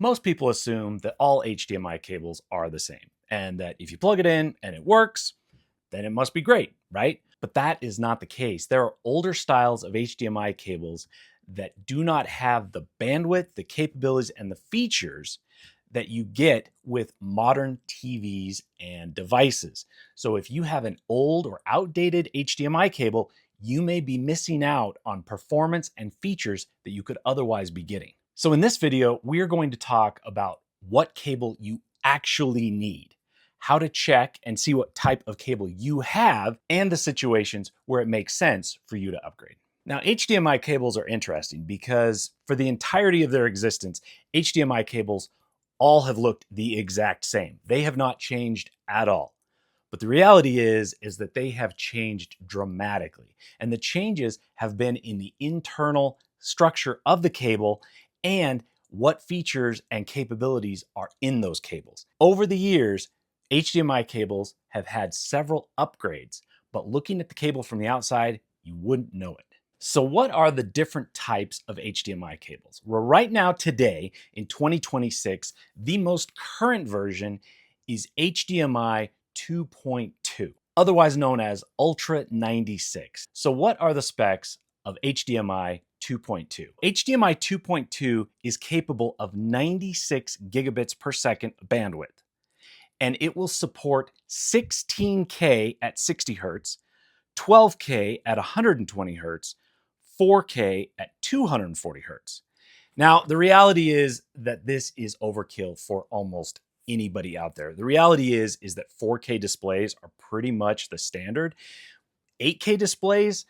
Most people assume that all HDMI cables are the same and that if you plug it in and it works, then it must be great, right? But that is not the case. There are older styles of HDMI cables that do not have the bandwidth, the capabilities, and the features that you get with modern TVs and devices. So if you have an old or outdated HDMI cable, you may be missing out on performance and features that you could otherwise be getting. So in this video, we're going to talk about what cable you actually need, how to check and see what type of cable you have, and the situations where it makes sense for you to upgrade. Now, HDMI cables are interesting because for the entirety of their existence, HDMI cables all have looked the exact same. They have not changed at all. But the reality is that they have changed dramatically. And the changes have been in the internal structure of the cable and what features and capabilities are in those cables. Over the years, HDMI cables have had several upgrades, but looking at the cable from the outside, you wouldn't know it. So what are the different types of HDMI cables? Well, right now, today, in 2026, the most current version is HDMI 2.2, otherwise known as Ultra 96. So what are the specs of HDMI 2.2? HDMI 2.2 is capable of 96 gigabits per second bandwidth, and it will support 16K at 60 hertz, 12K at 120 hertz, 4K at 240 hertz. Now, the reality is that this is overkill for almost anybody out there. The reality is that 4K displays are pretty much the standard. 8K displays,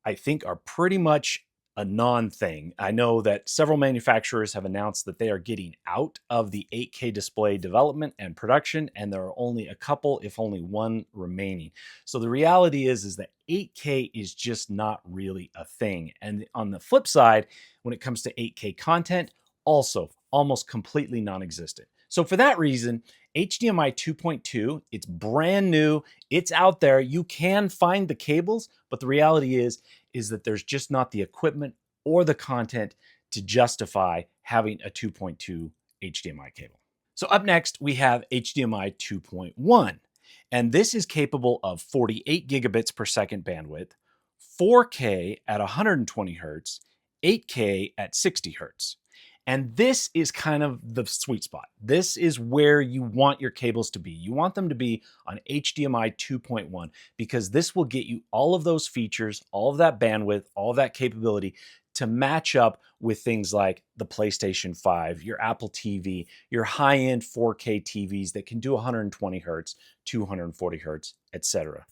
I think, are pretty much a non-thing. I know that several manufacturers have announced that they are getting out of the 8K display development and production, and there are only a couple, if only one, remaining. So the reality is that 8K is just not really a thing. And on the flip side, when it comes to 8K content, also almost completely non-existent. So for that reason, HDMI 2.2, it's brand new, it's out there, you can find the cables, but the reality is that there's just not the equipment or the content to justify having a 2.2 HDMI cable. So up next, we have HDMI 2.1, and this is capable of 48 gigabits per second bandwidth, 4K at 120 hertz, 8K at 60 hertz. And this is kind of the sweet spot. This is where you want your cables to be. You want them to be on HDMI 2.1 because this will get you all of those features, all of that bandwidth, all of that capability to match up with things like the PlayStation 5, your Apple TV, your high-end 4K TVs that can do 120 hertz, 240 hertz, etc.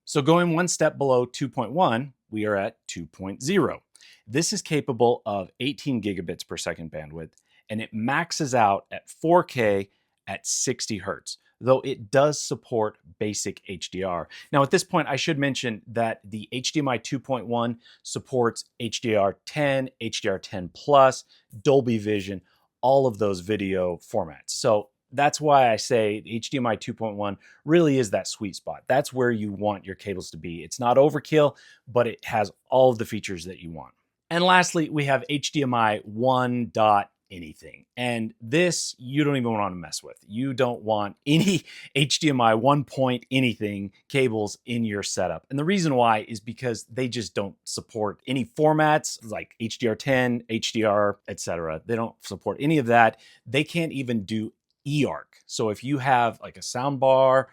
So going one step below 2.1, we are at 2.0. This is capable of 18 gigabits per second bandwidth, and it maxes out at 4K at 60 hertz, though it does support basic HDR. Now, at this point, I should mention that the HDMI 2.1 supports HDR10, HDR10+, Dolby Vision, all of those video formats. So that's why I say HDMI 2.1 really is that sweet spot. That's where you want your cables to be. It's not overkill, but it has all of the features that you want. And lastly, we have HDMI 1. Anything. And this you don't even want to mess with. You don't want any HDMI 1 point anything cables in your setup. And the reason why is because they just don't support any formats like HDR10, HDR, etc. They don't support any of that. They can't even do eARC. So if you have like a sound bar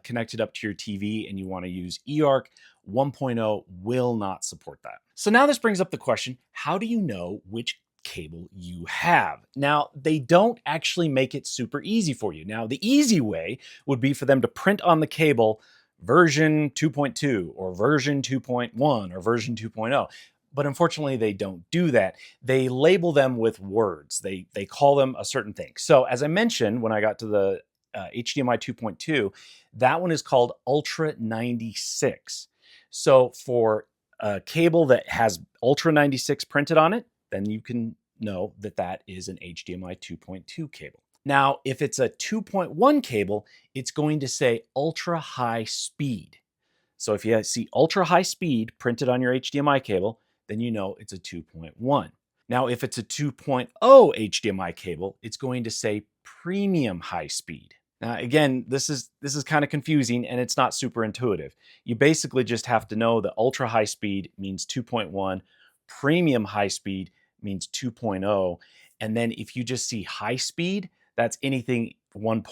connected up to your TV and you want to use eARC, 1.0 will not support that. So now this brings up the question, how do you know which cable you have? Now, they don't actually make it super easy for you. Now, the easy way would be for them to print on the cable version 2.2 or version 2.1 or version 2.0. But unfortunately, they don't do that. They label them with words. They call them a certain thing. So as I mentioned, when I got to the HDMI 2.2, that one is called Ultra 96. So for a cable that has Ultra 96 printed on it, then you can know that that is an HDMI 2.2 cable. Now, if it's a 2.1 cable, it's going to say ultra high speed. So if you see ultra high speed printed on your HDMI cable, then you know it's a 2.1. Now, if it's a 2.0 HDMI cable, it's going to say premium high speed. Now, again, this is kind of confusing and it's not super intuitive. You basically just have to know that ultra high speed means 2.1, premium high speed means 2.0, and then if you just see high speed, that's anything 1.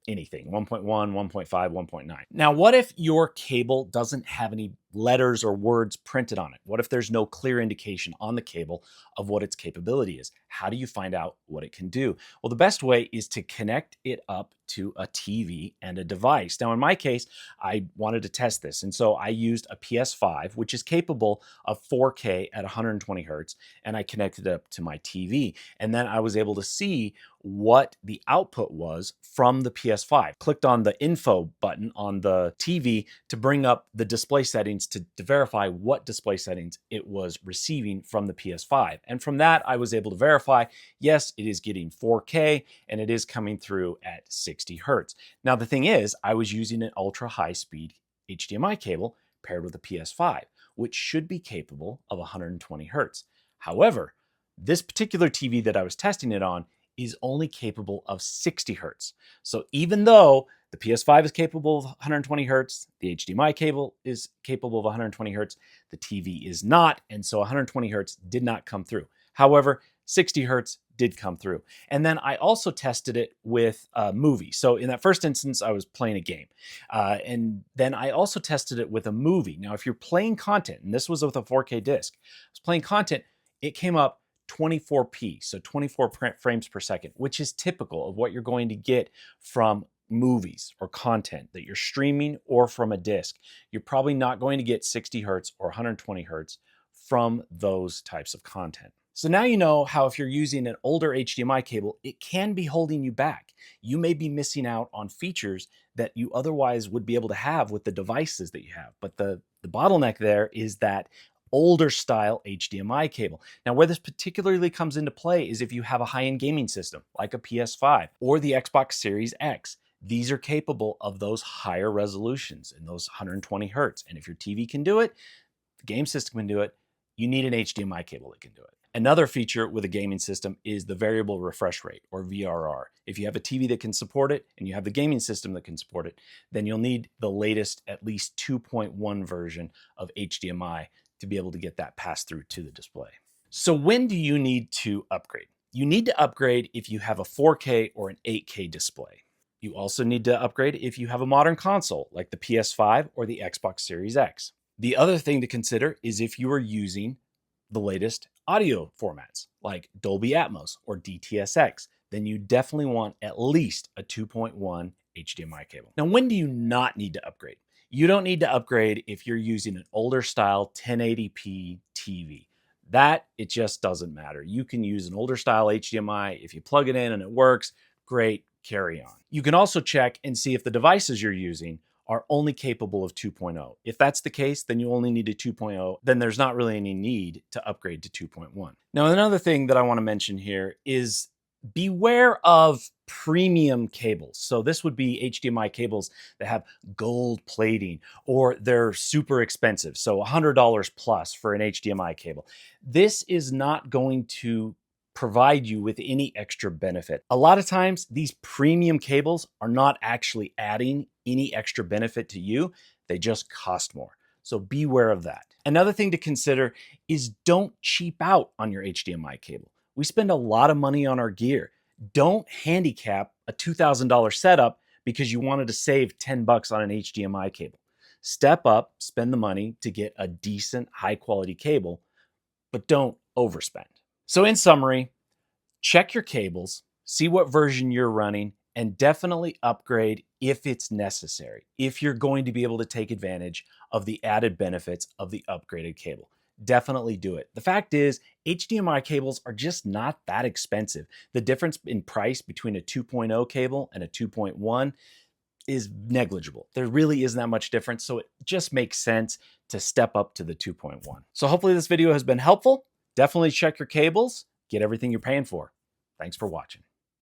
Anything 1.1, 1.5, 1.9. Now, what if your cable doesn't have any letters or words printed on it? What if there's no clear indication on the cable of what its capability is? How do you find out what it can do? Well, the best way is to connect it up to a TV and a device. Now, in my case, I wanted to test this, and so I used a PS5, which is capable of 4K at 120 hertz, and I connected it up to my TV. And then I was able to see what the output was from the PS5. Clicked on the info button on the TV to bring up the display settings to verify what display settings it was receiving from the PS5. And from that, I was able to verify, yes, it is getting 4K and it is coming through at 60 hertz. Now, the thing is, I was using an ultra high speed HDMI cable paired with a PS5, which should be capable of 120 hertz. However, this particular TV that I was testing it on is only capable of 60 hertz. So even though the PS5 is capable of 120 hertz, the HDMI cable is capable of 120 hertz, the TV is not, and so 120 hertz did not come through. However, 60 hertz did come through. And then I also tested it with a movie. So in that first instance, I was playing a game. And then I also tested it with a movie. Now, if you're playing content, and this was with a 4K disc, I was playing content, it came up 24p, so 24 frames per second, which is typical of what you're going to get from movies or content that you're streaming or from a disc. You're probably not going to get 60 hertz or 120 hertz from those types of content. So now you know how if you're using an older HDMI cable, it can be holding you back. You may be missing out on features that you otherwise would be able to have with the devices that you have. But the bottleneck there is that older style HDMI cable. Now, where this particularly comes into play is if you have a high-end gaming system like a PS5 or the Xbox Series X. These are capable of those higher resolutions and those 120 hertz. And if your TV can do it, the game system can do it, you need an HDMI cable that can do it. Another feature with a gaming system is the variable refresh rate, or VRR. If you have a TV that can support it and you have the gaming system that can support it, then you'll need the latest, at least 2.1 version of HDMI to be able to get that passed through to the display. So when do you need to upgrade? You need to upgrade if you have a 4K or an 8K display. You also need to upgrade if you have a modern console like the PS5 or the Xbox Series X. The other thing to consider is if you are using the latest audio formats like Dolby Atmos or DTS:X, then you definitely want at least a 2.1 HDMI cable. Now, when do you not need to upgrade? You don't need to upgrade if you're using an older style 1080p TV. That, it just doesn't matter. You can use an older style HDMI. If you plug it in and it works, great, carry on. You can also check and see if the devices you're using are only capable of 2.0. If that's the case, then you only need a 2.0. Then there's not really any need to upgrade to 2.1. Now, another thing that I want to mention here is beware of premium cables. So this would be HDMI cables that have gold plating or they're super expensive. So $100 plus for an HDMI cable. This is not going to provide you with any extra benefit. A lot of times these premium cables are not actually adding any extra benefit to you. They just cost more. So beware of that. Another thing to consider is don't cheap out on your HDMI cable. We spend a lot of money on our gear. Don't handicap a $2,000 setup because you wanted to save 10 bucks on an HDMI cable. Step up, spend the money to get a decent, high quality cable, but don't overspend. So in summary, check your cables, see what version you're running, and definitely upgrade if it's necessary, if you're going to be able to take advantage of the added benefits of the upgraded cable. Definitely do it. The fact is, HDMI cables are just not that expensive. The difference in price between a 2.0 cable and a 2.1 is negligible. There really isn't that much difference, so it just makes sense to step up to the 2.1. So hopefully this video has been helpful. Definitely check your cables, get everything you're paying for. Thanks for watching.